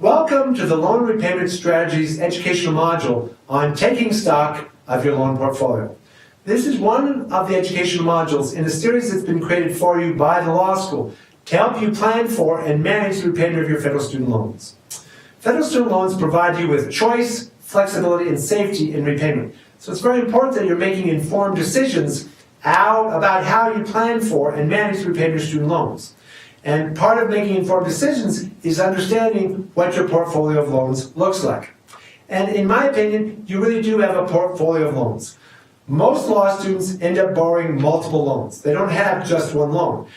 Welcome to the Loan Repayment Strategies educational module on taking stock of your loan portfolio. This is one of the educational modules in a series that's been created for you by the law school to help you plan for and manage the repayment of your federal student loans. Federal student loans provide you with choice, flexibility, and safety in repayment. So it's very important that you're making informed decisions about how you plan for and manage the repayment of student loans. And part of making informed decisions is understanding what your portfolio of loans looks like. And in my opinion, you really do have a portfolio of loans. Most law students end up borrowing multiple loans. They don't have just one loan.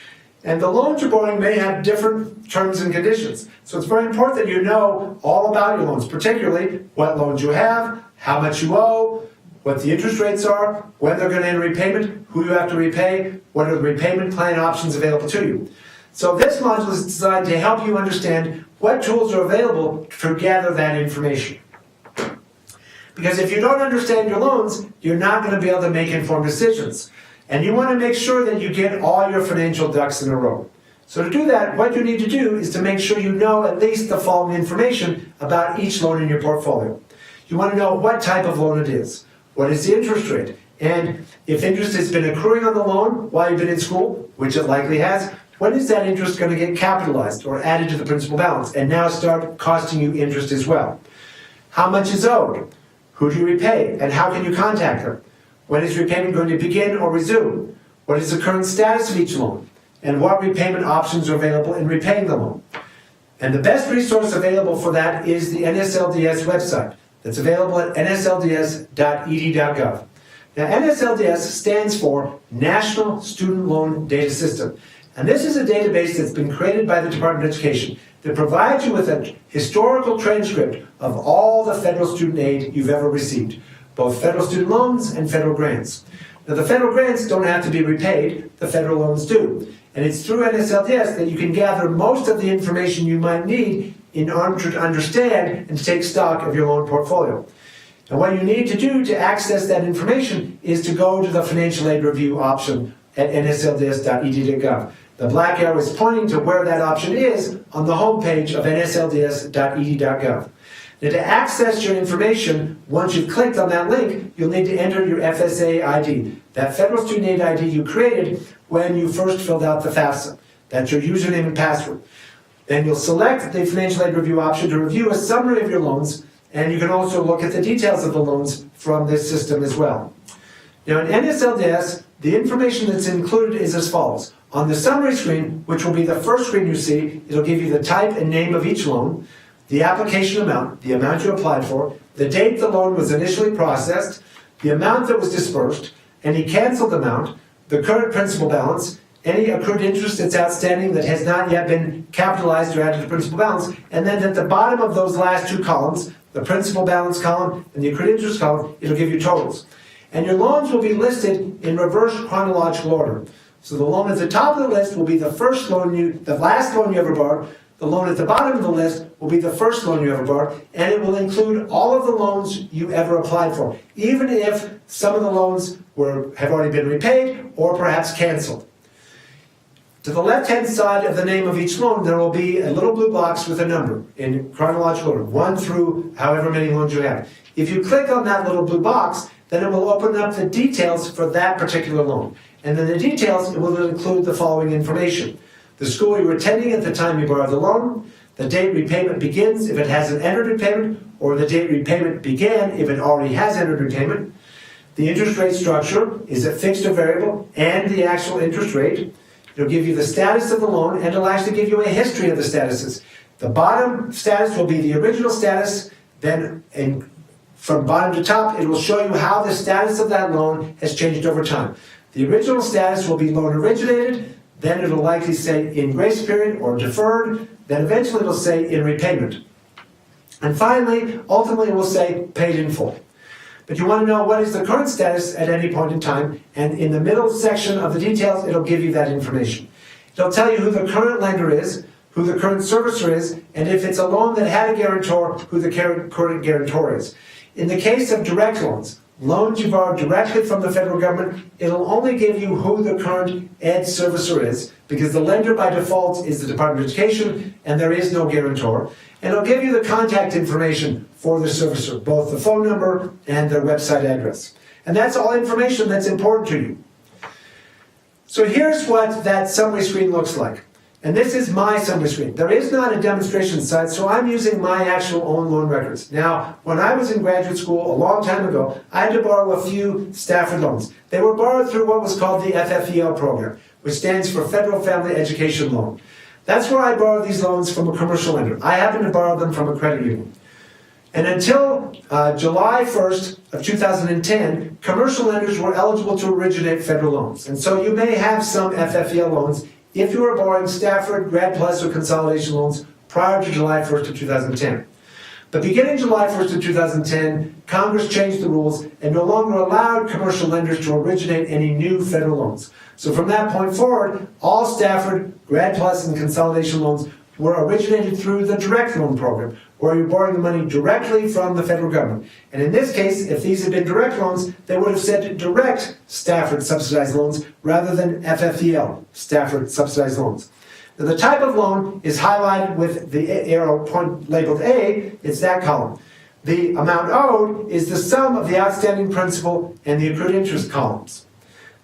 And the loans you're borrowing may have different terms and conditions. So it's very important that you know all about your loans, particularly what loans you have, how much you owe, what the interest rates are, when they're going to end repayment, who you have to repay, what are the repayment plan options available to you. So this module is designed to help you understand what tools are available to gather that information. Because if you don't understand your loans, you're not going to be able to make informed decisions. And you want to make sure that you get all your financial ducks in a row. So to do that, what you need to do is to make sure you know at least the following information about each loan in your portfolio. You want to know what type of loan it is, what is the interest rate, and if interest has been accruing on the loan while you've been in school, which it likely has, when is that interest going to get capitalized or added to the principal balance and now start costing you interest as well? How much is owed? Who do you repay and how can you contact them? When is repayment going to begin or resume? What is the current status of each loan? And what repayment options are available in repaying the loan? And the best resource available for that is the NSLDS website that's available at nslds.ed.gov. Now, NSLDS stands for National Student Loan Data System. And this is a database that's been created by the Department of Education that provides you with a historical transcript of all the federal student aid you've ever received, both federal student loans and federal grants. Now, the federal grants don't have to be repaid, the federal loans do. And it's through NSLDS that you can gather most of the information you might need in order to understand and to take stock of your loan portfolio. And what you need to do to access that information is to go to the financial aid review option at nslds.ed.gov. The black arrow is pointing to where that option is on the homepage of nslds.ed.gov. Now, to access your information, once you've clicked on that link, you'll need to enter your FSA ID, that Federal Student Aid ID you created when you first filled out the FAFSA. That's your username and password. Then you'll select the financial aid review option to review a summary of your loans, and you can also look at the details of the loans from this system as well. Now, in NSLDS, the information that's included is as follows. On the summary screen, which will be the first screen you see, it'll give you the type and name of each loan, the application amount, the amount you applied for, the date the loan was initially processed, the amount that was disbursed, any canceled amount, the current principal balance, any accrued interest that's outstanding that has not yet been capitalized or added to the principal balance, and then at the bottom of those last two columns, the principal balance column and the accrued interest column, it'll give you totals. And your loans will be listed in reverse chronological order. So the loan at the top of the list will be the last loan you ever borrowed. The loan at the bottom of the list will be the first loan you ever borrowed, and it will include all of the loans you ever applied for, even if some of the loans have already been repaid or perhaps canceled. To the left-hand side of the name of each loan, there will be a little blue box with a number in chronological order, 1 through however many loans you have. If you click on that little blue box, then it will open up the details for that particular loan. And then the details, it will include the following information. The school you were attending at the time you borrowed the loan, the date repayment begins if it hasn't entered repayment, or the date repayment began if it already has entered repayment. The interest rate structure, is it fixed or variable, and the actual interest rate. It'll give you the status of the loan, and it'll actually give you a history of the statuses. The bottom status will be the original status, then from bottom to top, it will show you how the status of that loan has changed over time. The original status will be loan originated, then it'll likely say in grace period or deferred, then eventually it'll say in repayment. And finally, ultimately it will say paid in full. But you want to know what is the current status at any point in time, and in the middle section of the details, it'll give you that information. It'll tell you who the current lender is, who the current servicer is, and if it's a loan that had a guarantor, who the current guarantor is. In the case of direct loans, loans you borrow directly from the federal government, it'll only give you who the current ed servicer is, because the lender by default is the Department of Education, and there is no guarantor. And it'll give you the contact information for the servicer, both the phone number and their website address. And that's all information that's important to you. So here's what that summary screen looks like. And this is my summary screen. There is not a demonstration site, so I'm using my actual own loan records. Now, when I was in graduate school a long time ago, I had to borrow a few Stafford loans. They were borrowed through what was called the FFEL program, which stands for Federal Family Education Loan. That's where I borrowed these loans from a commercial lender. I happened to borrow them from a credit union. And until July 1st of 2010, commercial lenders were eligible to originate federal loans. And so you may have some FFEL loans if you were borrowing Stafford, Grad Plus, or consolidation loans prior to July 1st of 2010. But beginning July 1st of 2010, Congress changed the rules and no longer allowed commercial lenders to originate any new federal loans. So from that point forward, all Stafford, Grad Plus, and consolidation loans were originated through the direct loan program, where you're borrowing the money directly from the federal government. And in this case, if these had been direct loans, they would have said direct Stafford subsidized loans rather than FFEL, Stafford subsidized loans. Now, the type of loan is highlighted with the arrow point labeled A, it's that column. The amount owed is the sum of the outstanding principal and the accrued interest columns.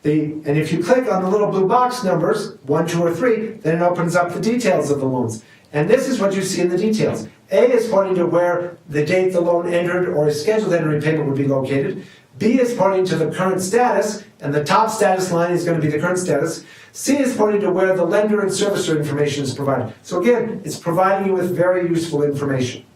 And if you click on the little blue box numbers, 1, 2, or 3, then it opens up the details of the loans. And this is what you see in the details. A is pointing to where the date the loan entered or is scheduled to enter repayment would be located. B is pointing to the current status, and the top status line is going to be the current status. C is pointing to where the lender and servicer information is provided. So again, it's providing you with very useful information.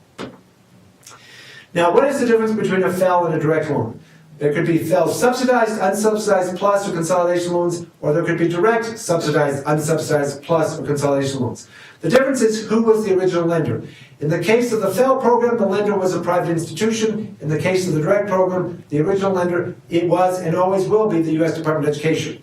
Now, what is the difference between a FFEL and a direct loan? There could be FFEL subsidized, unsubsidized, plus, or consolidation loans, or there could be direct subsidized, unsubsidized, plus, or consolidation loans. The difference is who was the original lender. In the case of the FFEL program, the lender was a private institution. In the case of the direct program, the original lender, it was and always will be the U.S. Department of Education.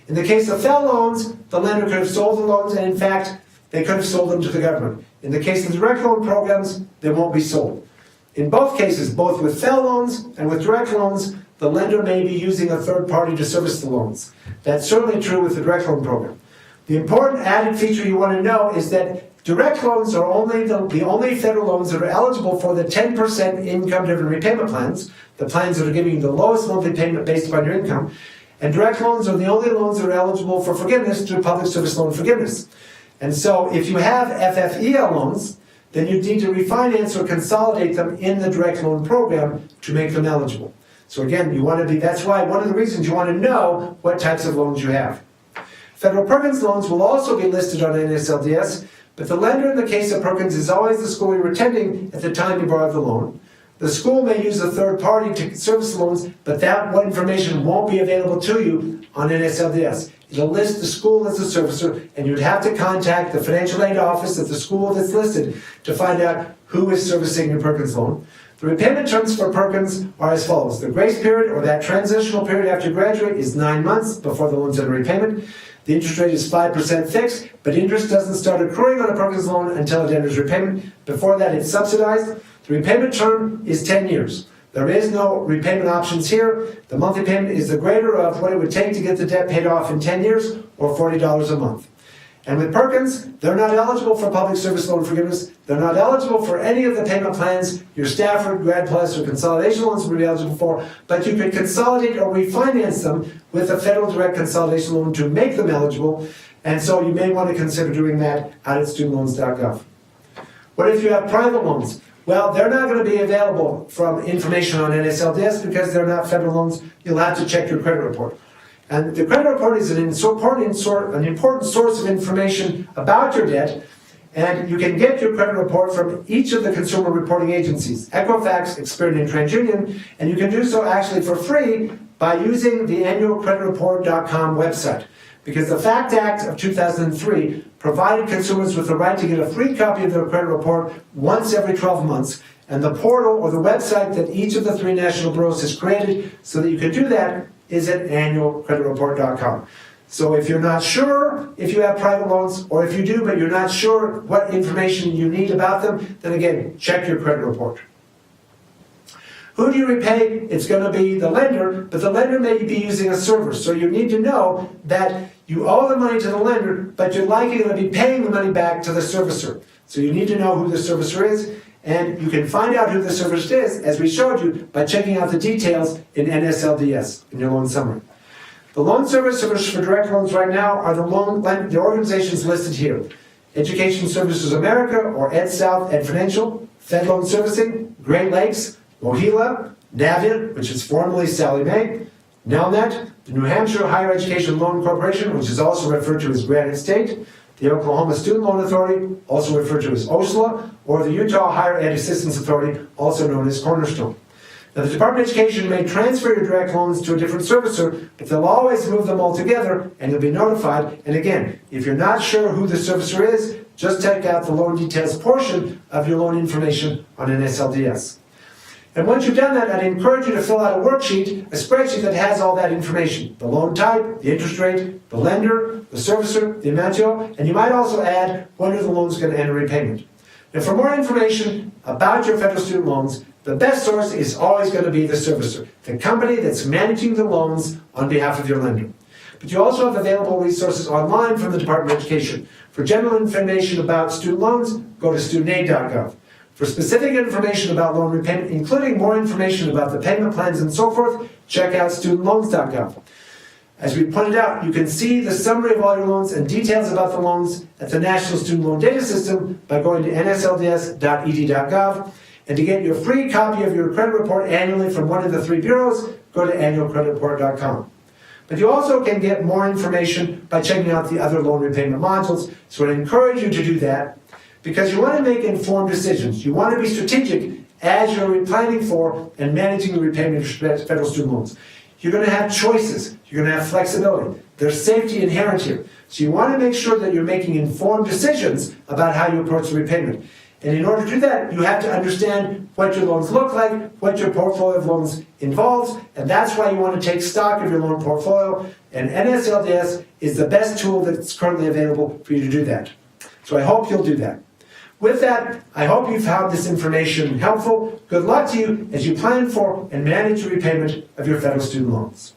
In the case of FFEL loans, the lender could have sold the loans, and in fact, they could have sold them to the government. In the case of the direct loan programs, they won't be sold. In both cases, both with FFEL loans and with direct loans, the lender may be using a third party to service the loans. That's certainly true with the direct loan program. The important added feature you want to know is that direct loans are only the only federal loans that are eligible for the 10% income-driven repayment plans, the plans that are giving you the lowest monthly payment based upon your income. And direct loans are the only loans that are eligible for forgiveness through public service loan forgiveness. And so if you have FFEL loans, then you need to refinance or consolidate them in the direct loan program to make them eligible. So again, that's why one of the reasons you want to know what types of loans you have. Federal Perkins loans will also be listed on NSLDS, but the lender in the case of Perkins is always the school you're attending at the time you borrowed the loan. The school may use a third party to service the loans, but that information won't be available to you on NSLDS. It'll list the school as a servicer, and you'd have to contact the financial aid office at the school that's listed to find out who is servicing your Perkins loan. The repayment terms for Perkins are as follows. The grace period, or that transitional period after you graduate, is 9 months before the loan's under repayment. The interest rate is 5% fixed, but interest doesn't start accruing on a Perkins loan until it enters repayment. Before that, it's subsidized. The repayment term is 10 years. There is no repayment options here. The monthly payment is the greater of what it would take to get the debt paid off in 10 years, or $40 a month. And with Perkins, they're not eligible for public service loan forgiveness. They're not eligible for any of the payment plans your Stafford, Grad Plus, or consolidation loans would be eligible for, but you could consolidate or refinance them with a federal direct consolidation loan to make them eligible, and so you may want to consider doing that out at studentloans.gov. What if you have private loans? Well, they're not going to be available from information on NSLDS because they're not federal loans. You'll have to check your credit report. And the credit report is an important source of information about your debt, and you can get your credit report from each of the consumer reporting agencies, Equifax, Experian, and TransUnion, and you can do so actually for free by using the annualcreditreport.com website. Because the FACT Act of 2003 provided consumers with the right to get a free copy of their credit report once every 12 months, and the portal or the website that each of the 3 national bureaus has created so that you can do that is at annualcreditreport.com. So if you're not sure if you have private loans, or if you do but you're not sure what information you need about them, then again, check your credit report. Who do you repay? It's going to be the lender, but the lender may be using a server. So you need to know that you owe the money to the lender, but you're likely going to be paying the money back to the servicer. So you need to know who the servicer is, and you can find out who the servicer is, as we showed you, by checking out the details in NSLDS, in your loan summary. The loan servicers for direct loans right now are the organizations listed here. Education Services America, or EdSouth, EdFinancial, Fed Loan Servicing, Great Lakes, Mohila, Navient, which is formerly Sallie Mae, Nelnet, the New Hampshire Higher Education Loan Corporation, which is also referred to as Granite State, the Oklahoma Student Loan Authority, also referred to as OSLA, or the Utah Higher Ed Assistance Authority, also known as Cornerstone. Now, the Department of Education may transfer your direct loans to a different servicer, but they'll always move them all together, and you'll be notified. And again, if you're not sure who the servicer is, just check out the loan details portion of your loan information on NSLDS. And once you've done that, I'd encourage you to fill out a worksheet, a spreadsheet that has all that information. The loan type, the interest rate, the lender, the servicer, the amount you owe, and you might also add when are the loans going to enter repayment. Now, for more information about your federal student loans, the best source is always going to be the servicer, the company that's managing the loans on behalf of your lender. But you also have available resources online from the Department of Education. For general information about student loans, go to studentaid.gov. For specific information about loan repayment, including more information about the payment plans and so forth, check out studentloans.gov. As we pointed out, you can see the summary of all your loans and details about the loans at the National Student Loan Data System by going to nslds.ed.gov. And to get your free copy of your credit report annually from one of the three bureaus, go to annualcreditreport.com. But you also can get more information by checking out the other loan repayment modules, so I encourage you to do that, because you want to make informed decisions. You want to be strategic as you're planning for and managing the repayment of federal student loans. You're going to have choices. You're going to have flexibility. There's safety inherent here. So you want to make sure that you're making informed decisions about how you approach the repayment. And in order to do that, you have to understand what your loans look like, what your portfolio of loans involves, and that's why you want to take stock of your loan portfolio. And NSLDS is the best tool that's currently available for you to do that. So I hope you'll do that. With that, I hope you found this information helpful. Good luck to you as you plan for and manage the repayment of your federal student loans.